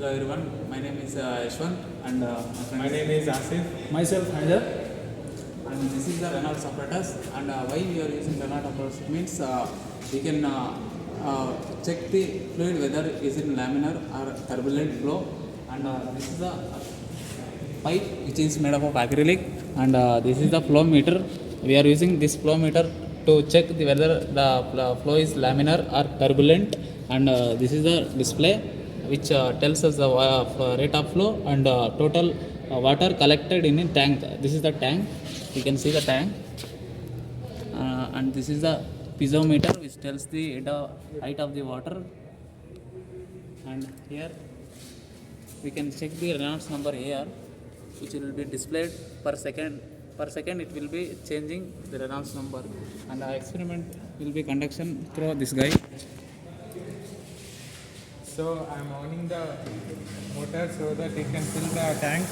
Hello everyone, my name is Yashwant and My name is Asif. Myself, Haider. and this is the Reynolds apparatus. And why we are using Reynolds apparatus means we can check the fluid whether is in laminar or turbulent flow. And this is the pipe which is made up of acrylic, and this is the flow meter. We are using this flow meter to check whether the flow is laminar or turbulent, and this is the display which tells us the rate of flow and total water collected in a tank. This is the tank. You can see the tank, and this is the piezometer which tells the height of the water. And here we can check the Reynolds number here, which will be displayed per second. Per second it will be changing the Reynolds number, and the experiment will be conduction through this guy. So I am owning the motor so that it can fill the tank.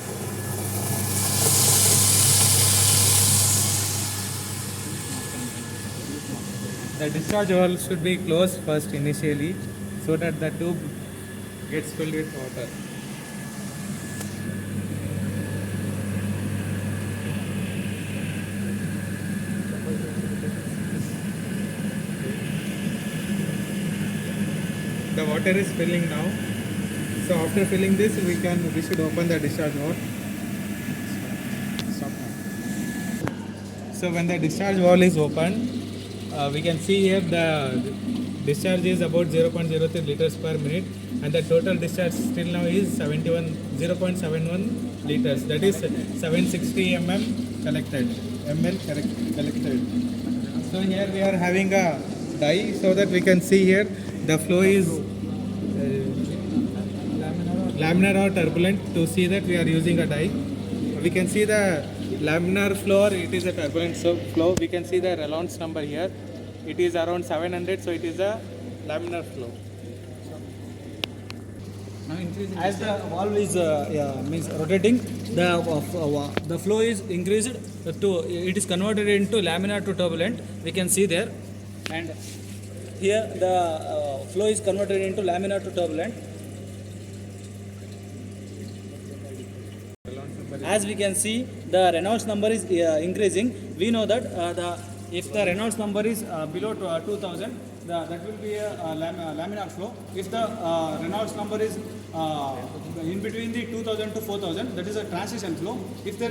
The discharge valve should be closed first initially so that the tube gets filled with water. The water is filling now. So after filling this, we should open the discharge valve. Stop now. So when the discharge valve is open, we can see here the discharge is about 0.03 liters per minute, and the total discharge still now is 0.71 liters. That is 760 collected. So here we are having a die so that we can see here the flow is laminar or turbulent. To see that we are using a die. We can see the laminar flow, or it is a turbulent flow. We can see the Reynolds number here. It is around 700, so it is a laminar flow. Now increasing As the valve is means rotating, the flow is increased to it is converted into laminar to turbulent. We can see there, and here the flow is converted into laminar to turbulent. As we can see, the Reynolds number is increasing. We know that if the Reynolds number is below 2000, that will be a laminar flow. If the Reynolds number is in between the 2000 to 4000, that is a transition flow. If the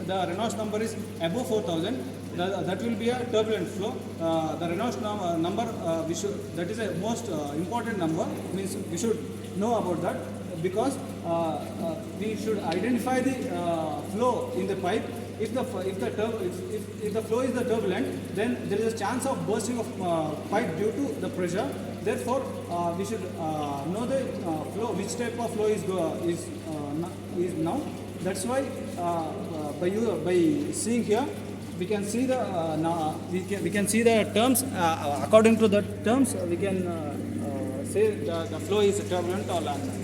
Reynolds number is above 4000, that will be a turbulent flow. The Reynolds number that is a most important number, means we should know about that, because we should identify the flow in the pipe. If the flow is the turbulent, then there is a chance of bursting of pipe due to the pressure. Therefore, we should know the flow, which type of flow is now. That's why by seeing here, we can see the we can see the terms. According to the terms, we can say the flow is turbulent or laminar.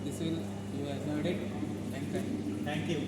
this will you enjoyed it. Thank you. Thank you.